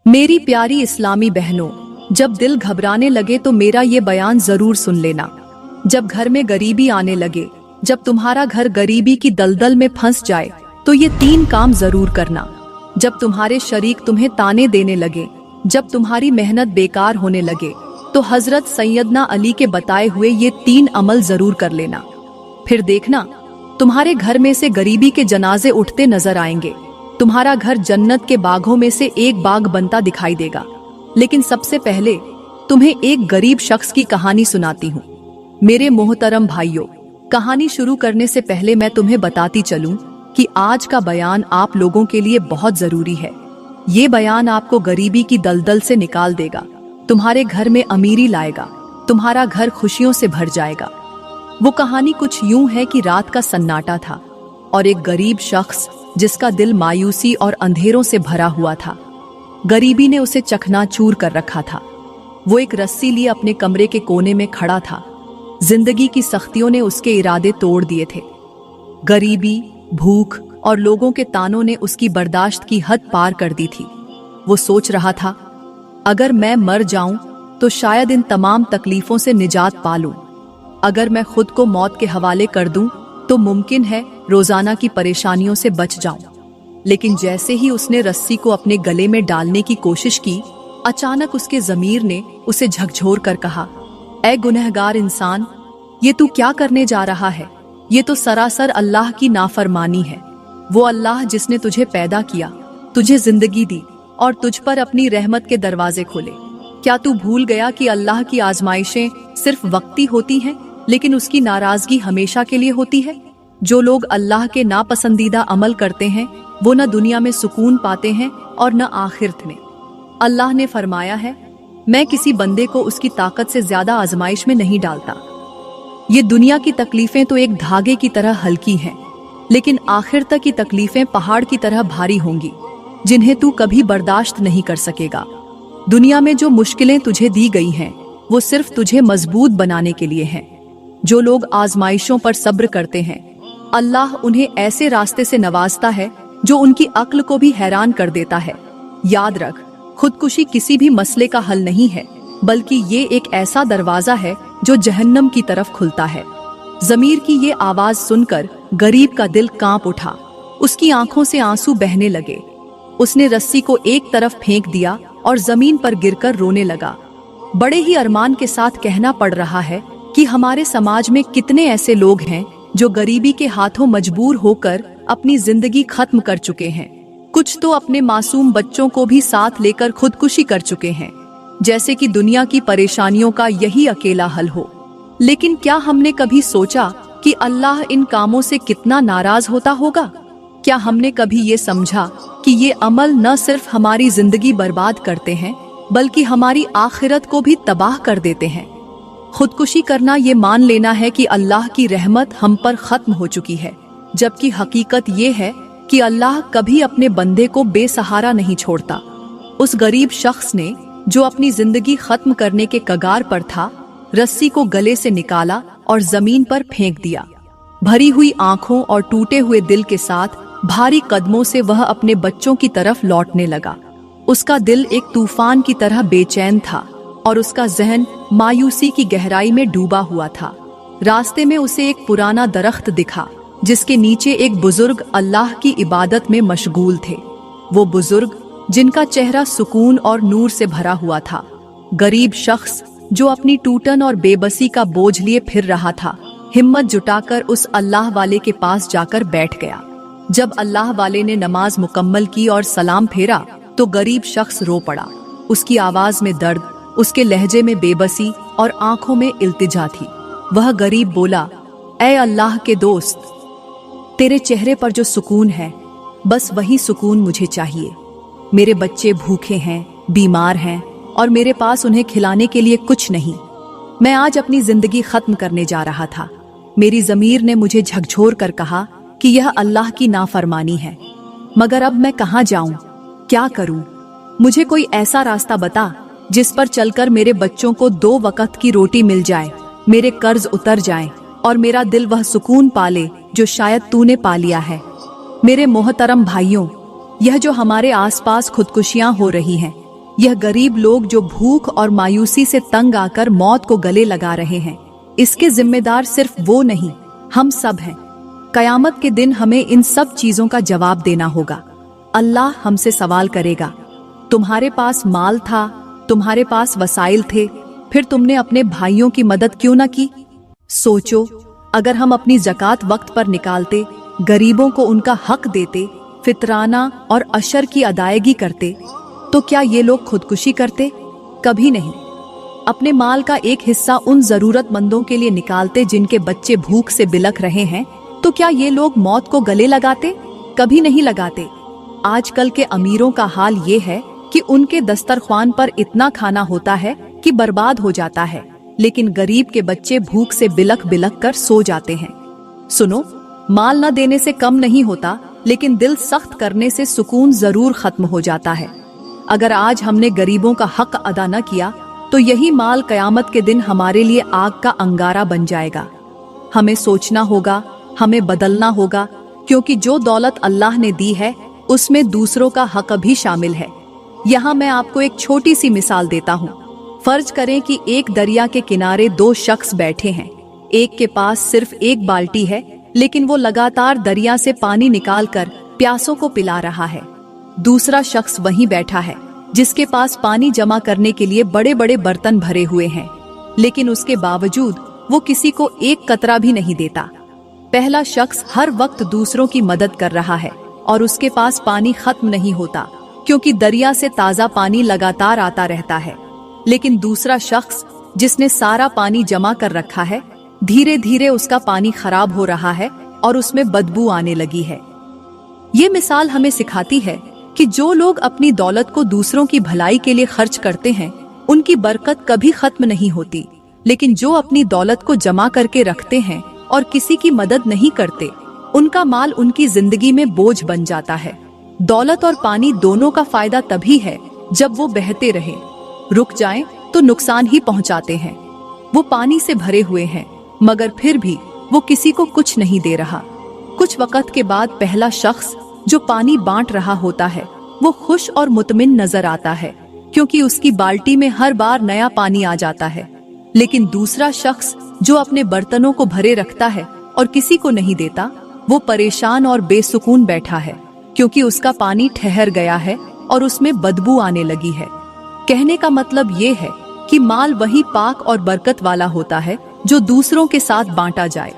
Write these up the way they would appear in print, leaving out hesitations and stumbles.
मेरी प्यारी इस्लामी बहनों, जब दिल घबराने लगे तो मेरा ये बयान जरूर सुन लेना। जब घर में गरीबी आने लगे, जब तुम्हारा घर गरीबी की दलदल में फंस जाए, तो ये 3 काम जरूर करना। जब तुम्हारे शरीक तुम्हें ताने देने लगे, जब तुम्हारी मेहनत बेकार होने लगे, तो हजरत सैयदना अली के बताए हुए ये 3 अमल जरूर कर लेना। फिर देखना, तुम्हारे घर में से गरीबी के जनाजे उठते नजर आएंगे। तुम्हारा घर जन्नत के बागों में से एक बाग बनता दिखाई देगा। लेकिन सबसे पहले तुम्हें एक गरीब शख्स की कहानी सुनाती हूँ। मेरे मोहतरम भाइयों, कहानी शुरू करने से पहले मैं तुम्हें बताती चलूं कि आज का बयान आप लोगों के लिए बहुत जरूरी है। ये बयान आपको गरीबी की दलदल से निकाल देगा, तुम्हारे घर में अमीरी लाएगा, तुम्हारा घर खुशियों से भर जाएगा। वो कहानी कुछ यूं है कि रात का सन्नाटा था और एक गरीब शख्स जिसका दिल मायूसी और अंधेरों से भरा हुआ था। गरीबी ने उसे चकनाचूर कर रखा था। वो एक रस्सी लिए अपने कमरे के कोने में खड़ा था। जिंदगी की सख्तियों ने उसके इरादे तोड़ दिए थे। गरीबी, भूख और लोगों के तानों ने उसकी बर्दाश्त की हद पार कर दी थी। वो सोच रहा था, अगर मैं मर जाऊं तो शायद इन तमाम तकलीफों से निजात पा लूं। अगर मैं खुद को मौत के हवाले कर दूं तो मुमकिन है रोजाना की परेशानियों से बच जाऊं। लेकिन जैसे ही उसने रस्सी को अपने गले में डालने की कोशिश की, अचानक उसके ज़मीर ने उसे झकझोर कर कहा, ऐ गुनहगार इंसान, ये तू क्या करने जा रहा है? ये तो सरासर अल्लाह की नाफरमानी है। वो अल्लाह जिसने तुझे पैदा किया, तुझे जिंदगी दी और तुझ पर अपनी रहमत के दरवाजे खोले। क्या तू भूल गया कि अल्लाह की आजमाइशें सिर्फ वक्ती होती हैं, लेकिन उसकी नाराजगी हमेशा के लिए होती है? जो लोग अल्लाह के नापसंदीदा अमल करते हैं, वो न दुनिया में सुकून पाते हैं और न आखिरत में। अल्लाह ने फरमाया है, मैं किसी बंदे को उसकी ताकत से ज्यादा आजमाइश में नहीं डालता। ये दुनिया की तकलीफें तो एक धागे की तरह हल्की हैं, लेकिन आखिर तक की तकलीफें पहाड़ की तरह भारी होंगी, जिन्हें तू कभी बर्दाश्त नहीं कर सकेगा। दुनिया में जो मुश्किलें तुझे दी गई हैं, वो सिर्फ तुझे मजबूत बनाने के लिए हैं। जो लोग आजमाइशों पर सब्र करते हैं, अल्लाह उन्हें ऐसे रास्ते से नवाजता है जो उनकी अक्ल को भी हैरान कर देता है। याद रख, खुदकुशी किसी भी मसले का हल नहीं है, बल्कि ये एक ऐसा दरवाजा है जो जहन्नम की तरफ खुलता है। ज़मीर की ये आवाज सुनकर गरीब का दिल कांप उठा। उसकी आंखों से आंसू बहने लगे। उसने रस्सी को एक तरफ फेंक दिया और जमीन पर गिरकर रोने लगा। बड़े ही अरमान के साथ कहना पड़ रहा है कि हमारे समाज में कितने ऐसे लोग हैं जो गरीबी के हाथों मजबूर होकर अपनी जिंदगी खत्म कर चुके हैं। कुछ तो अपने मासूम बच्चों को भी साथ लेकर खुदकुशी कर चुके हैं, जैसे कि दुनिया की परेशानियों का यही अकेला हल हो। लेकिन क्या हमने कभी सोचा कि अल्लाह इन कामों से कितना नाराज होता होगा? क्या हमने कभी ये समझा कि ये अमल न सिर्फ हमारी जिंदगी बर्बाद करते हैं, बल्कि हमारी आखिरत को भी तबाह कर देते हैं? खुदकुशी करना ये मान लेना है कि अल्लाह की रहमत हम पर खत्म हो चुकी है, जबकि हकीकत ये है कि अल्लाह कभी अपने बंदे को बेसहारा नहीं छोड़ता। उस गरीब शख्स ने, जो अपनी जिंदगी खत्म करने के कगार पर था, रस्सी को गले से निकाला और जमीन पर फेंक दिया। भरी हुई आंखों और टूटे हुए दिल के साथ भारी कदमों से वह अपने बच्चों की तरफ लौटने लगा। उसका दिल एक तूफान की तरह बेचैन था और उसका जहन मायूसी की गहराई में डूबा हुआ था। रास्ते में उसे एक पुराना दरख्त दिखा, जिसके नीचे एक बुजुर्ग अल्लाह की इबादत में मशगूल थे। वो बुजुर्ग, जिनका चेहरा सुकून और नूर से भरा हुआ था। गरीब शख्स जो अपनी टूटन और बेबसी का बोझ लिए फिर रहा था, हिम्मत जुटाकर उस अल्लाह वाले के पास जाकर बैठ गया। जब अल्लाह वाले ने नमाज मुकम्मल की और सलाम फेरा, तो गरीब शख्स रो पड़ा। उसकी आवाज में दर्द, उसके लहजे में बेबसी और आंखों में इल्तिजा थी। वह गरीब बोला, ऐ अल्लाह के दोस्त, तेरे चेहरे पर जो सुकून है, बस वही सुकून मुझे चाहिए। मेरे बच्चे भूखे हैं, बीमार हैं और मेरे पास उन्हें खिलाने के लिए कुछ नहीं। मैं आज अपनी जिंदगी खत्म करने जा रहा था। मेरी ज़मीर ने मुझे झकझोर कर कहा कि यह अल्लाह की नाफरमानी है। मगर अब मैं कहाँ जाऊं? क्या करूं? मुझे कोई ऐसा रास्ता बता जिस पर चलकर मेरे बच्चों को 2 वक्त की रोटी मिल जाए, मेरे कर्ज उतर जाएं और मेरा दिल वह सुकून पाले जो शायद तूने पा लिया है। मेरे मोहतरम भाइयों, यह जो हमारे आसपास खुदकुशियां हो रही हैं, यह गरीब लोग जो भूख और मायूसी से तंग आकर मौत को गले लगा रहे हैं, इसके जिम्मेदार सिर्फ वो नहीं, हम सब हैं। कयामत के दिन हमें इन सब चीजों का जवाब देना होगा। अल्लाह हमसे सवाल करेगा, तुम्हारे पास माल था, तुम्हारे पास वसाइल थे, फिर तुमने अपने भाइयों की मदद क्यों न की? सोचो, अगर हम अपनी ज़कात वक्त पर निकालते, गरीबों को उनका हक देते, फितराना और अशर की अदायगी करते, तो क्या ये लोग खुदकुशी करते? कभी नहीं। अपने माल का एक हिस्सा उन जरूरतमंदों के लिए निकालते जिनके बच्चे भूख से बिलख रहे हैं, तो क्या ये लोग मौत को गले लगाते? कभी नहीं लगाते। आजकल के अमीरों का हाल ये है कि उनके दस्तरख्वान पर इतना खाना होता है कि बर्बाद हो जाता है, लेकिन गरीब के बच्चे भूख से बिलख बिलख कर सो जाते हैं। सुनो, माल न देने से कम नहीं होता, लेकिन दिल सख्त करने से सुकून जरूर खत्म हो जाता है। अगर आज हमने गरीबों का हक अदा न किया, तो यही माल कयामत के दिन हमारे लिए आग का अंगारा बन जाएगा। हमें सोचना होगा, हमें बदलना होगा, क्योंकि जो दौलत अल्लाह ने दी है उसमें दूसरों का हक भी शामिल है। यहाँ मैं आपको एक छोटी सी मिसाल देता हूँ। फर्ज करें कि एक दरिया के किनारे दो शख्स बैठे हैं। एक के पास सिर्फ एक बाल्टी है, लेकिन वो लगातार दरिया से पानी निकालकर प्यासों को पिला रहा है। दूसरा शख्स वहीं बैठा है, जिसके पास पानी जमा करने के लिए बड़े बड़े बर्तन भरे हुए हैं, लेकिन उसके बावजूद वो किसी को एक कतरा भी नहीं देता। पहला शख्स हर वक्त दूसरों की मदद कर रहा है और उसके पास पानी खत्म नहीं होता, क्योंकि दरिया से ताजा पानी लगातार आता रहता है। लेकिन दूसरा शख्स, जिसने सारा पानी जमा कर रखा है, धीरे धीरे उसका पानी खराब हो रहा है और उसमें बदबू आने लगी है। ये मिसाल हमें सिखाती है कि जो लोग अपनी दौलत को दूसरों की भलाई के लिए खर्च करते हैं, उनकी बरकत कभी खत्म नहीं होती। लेकिन जो अपनी दौलत को जमा करके रखते हैं और किसी की मदद नहीं करते, उनका माल उनकी जिंदगी में बोझ बन जाता है। दौलत और पानी दोनों का फायदा तभी है जब वो बहते रहे। रुक जाएं तो नुकसान ही पहुंचाते हैं। वो पानी से भरे हुए हैं, मगर फिर भी वो किसी को कुछ नहीं दे रहा। कुछ वक्त के बाद पहला शख्स जो पानी बांट रहा होता है, वो खुश और मुतमिन नजर आता है, क्योंकि उसकी बाल्टी में हर बार नया पानी आ जाता है। लेकिन दूसरा शख्स जो अपने बर्तनों को भरे रखता है और किसी को नहीं देता, वो परेशान और बेसुकून बैठा है, क्योंकि उसका पानी ठहर गया है और उसमें बदबू आने लगी है। कहने का मतलब ये है कि माल वही पाक और बरकत वाला होता है जो दूसरों के साथ बांटा जाए।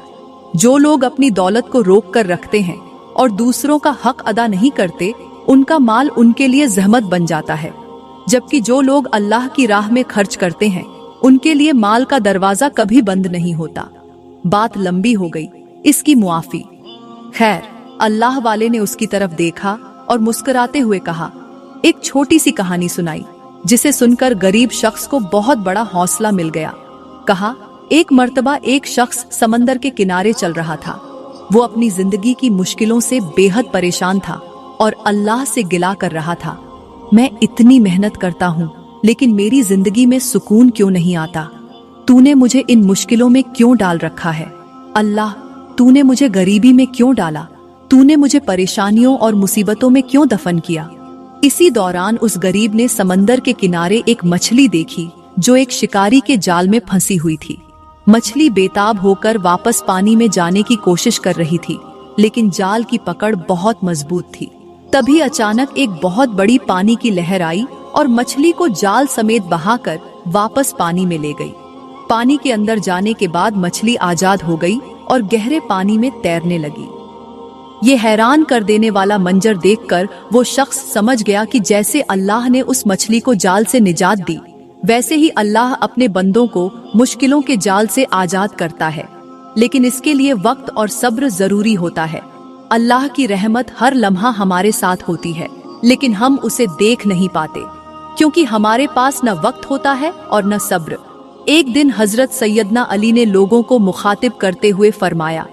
जो लोग अपनी दौलत को रोक कर रखते हैं और दूसरों का हक अदा नहीं करते, उनका माल उनके लिए जहमत बन जाता है। जबकि जो लोग अल्लाह की राह में खर्च करते हैं, उनके लिए माल का दरवाजा कभी बंद नहीं होता। बात लंबी हो गई, इसकी मुआफी। खैर, अल्लाह वाले ने उसकी तरफ देखा और मुस्कुराते हुए कहा, एक छोटी सी कहानी सुनाई, जिसे सुनकर गरीब शख्स को बहुत बड़ा हौसला मिल गया। कहा, एक मर्तबा एक शख्स समंदर के किनारे चल रहा था। वो अपनी जिंदगी की मुश्किलों से बेहद परेशान था और अल्लाह से गिला कर रहा था, मैं इतनी मेहनत करता हूँ, लेकिन मेरी जिंदगी में सुकून क्यों नहीं आता? तूने मुझे इन मुश्किलों में क्यों डाल रखा है? अल्लाह, तूने मुझे गरीबी में क्यों डाला? तूने मुझे परेशानियों और मुसीबतों में क्यों दफन किया? इसी दौरान उस गरीब ने समंदर के किनारे एक मछली देखी जो एक शिकारी के जाल में फंसी हुई थी। मछली बेताब होकर वापस पानी में जाने की कोशिश कर रही थी, लेकिन जाल की पकड़ बहुत मजबूत थी। तभी अचानक एक बहुत बड़ी पानी की लहर आई और मछली को जाल समेत बहाकर वापस पानी में ले गई। पानी के अंदर जाने के बाद मछली आजाद हो गई और गहरे पानी में तैरने लगी। ये हैरान कर देने वाला मंजर देखकर वो शख्स समझ गया कि जैसे अल्लाह ने उस मछली को जाल से निजात दी, वैसे ही अल्लाह अपने बंदों को मुश्किलों के जाल से आजाद करता है। लेकिन इसके लिए वक्त और सब्र जरूरी होता है। अल्लाह की रहमत हर लम्हा हमारे साथ होती है, लेकिन हम उसे देख नहीं पाते, क्योंकि हमारे पास न वक्त होता है और न सब्र। एक दिन हजरत सैयदना अली ने लोगों को मुखातिब करते हुए फरमाया,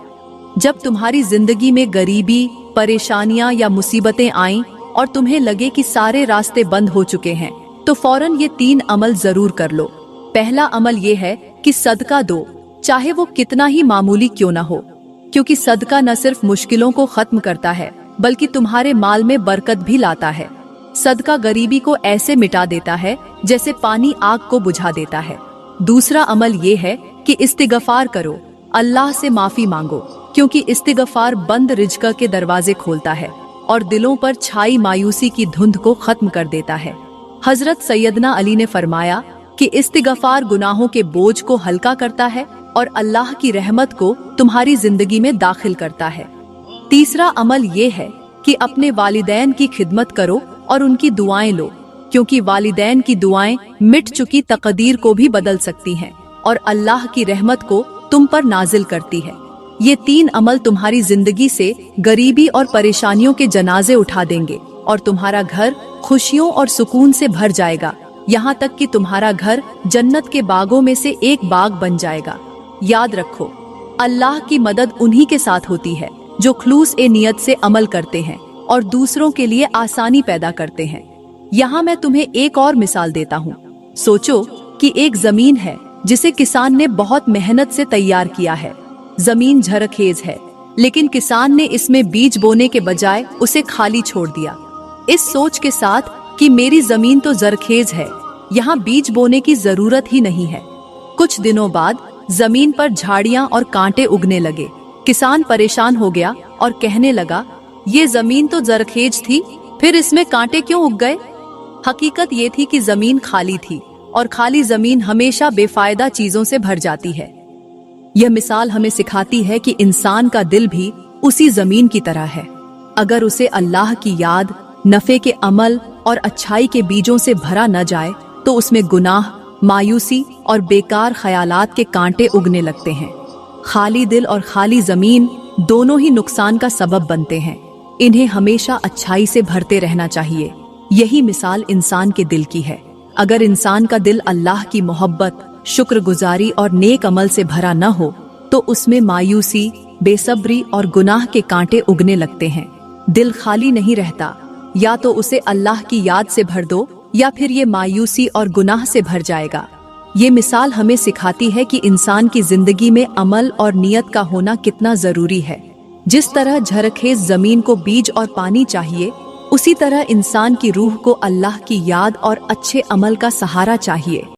जब तुम्हारी जिंदगी में गरीबी, परेशानियां या मुसीबतें आएं और तुम्हें लगे कि सारे रास्ते बंद हो चुके हैं, तो फौरन ये 3 अमल जरूर कर लो। पहला अमल ये है कि सदका दो, चाहे वो कितना ही मामूली क्यों ना हो, क्योंकि सदका न सिर्फ मुश्किलों को खत्म करता है, बल्कि तुम्हारे माल में बरकत भी लाता है। सदका गरीबी को ऐसे मिटा देता है जैसे पानी आग को बुझा देता है। दूसरा अमल ये है कि इस्तिगफार करो, अल्लाह से माफी मांगो, क्योंकि इस्तिगफार बंद रिज़्क के दरवाजे खोलता है और दिलों पर छाई मायूसी की धुंध को खत्म कर देता है। हजरत सैयदना अली ने फरमाया कि इस्तिगफार गुनाहों के बोझ को हल्का करता है और अल्लाह की रहमत को तुम्हारी जिंदगी में दाखिल करता है। तीसरा अमल ये है कि अपने वालिदैन की खिदमत करो और उनकी दुआएं लो, क्योंकि वालिदैन की दुआएं मिट चुकी तकदीर को भी बदल सकती हैं और अल्लाह की रहमत को तुम पर नाजिल करती है। ये 3 अमल तुम्हारी जिंदगी से गरीबी और परेशानियों के जनाजे उठा देंगे और तुम्हारा घर खुशियों और सुकून से भर जाएगा, यहाँ तक कि तुम्हारा घर जन्नत के बागों में से एक बाग बन जाएगा। याद रखो, अल्लाह की मदद उन्हीं के साथ होती है जो खुलूस ए नियत से अमल करते हैं और दूसरों के लिए आसानी पैदा करते हैं। यहाँ मैं तुम्हें एक और मिसाल देता हूँ। सोचो कि एक जमीन है जिसे किसान ने बहुत मेहनत से तैयार किया है। जमीन झरखेज है, लेकिन किसान ने इसमें बीज बोने के बजाय उसे खाली छोड़ दिया, इस सोच के साथ कि मेरी जमीन तो जरखेज है, यहाँ बीज बोने की जरूरत ही नहीं है। कुछ दिनों बाद जमीन पर झाड़ियां और कांटे उगने लगे। किसान परेशान हो गया और कहने लगा, ये जमीन तो जरखेज थी, फिर इसमें कांटे क्यों उग गए? हकीकत ये थी कि जमीन खाली थी और खाली जमीन हमेशा बेफायदा चीजों से भर जाती है। यह मिसाल हमें सिखाती है कि इंसान का दिल भी उसी जमीन की तरह है। अगर उसे अल्लाह की याद, नफे के अमल और अच्छाई के बीजों से भरा न जाए तो उसमें गुनाह, मायूसी और बेकार ख्यालात के कांटे उगने लगते हैं। खाली दिल और खाली जमीन दोनों ही नुकसान का सबब बनते हैं। इन्हें हमेशा अच्छाई से भरते रहना चाहिए। यही मिसाल इंसान के दिल की है। अगर इंसान का दिल अल्लाह की मोहब्बत, शुक्रगुजारी और नेक अमल से भरा न हो तो उसमें मायूसी, बेसब्री और गुनाह के कांटे उगने लगते हैं। दिल खाली नहीं रहता, या तो उसे अल्लाह की याद से भर दो या फिर ये मायूसी और गुनाह से भर जाएगा। ये मिसाल हमें सिखाती है कि इंसान की जिंदगी में अमल और नियत का होना कितना जरूरी है। जिस तरह झरखेज जमीन को बीज और पानी चाहिए, उसी तरह इंसान की रूह को अल्लाह की याद और अच्छे अमल का सहारा चाहिए।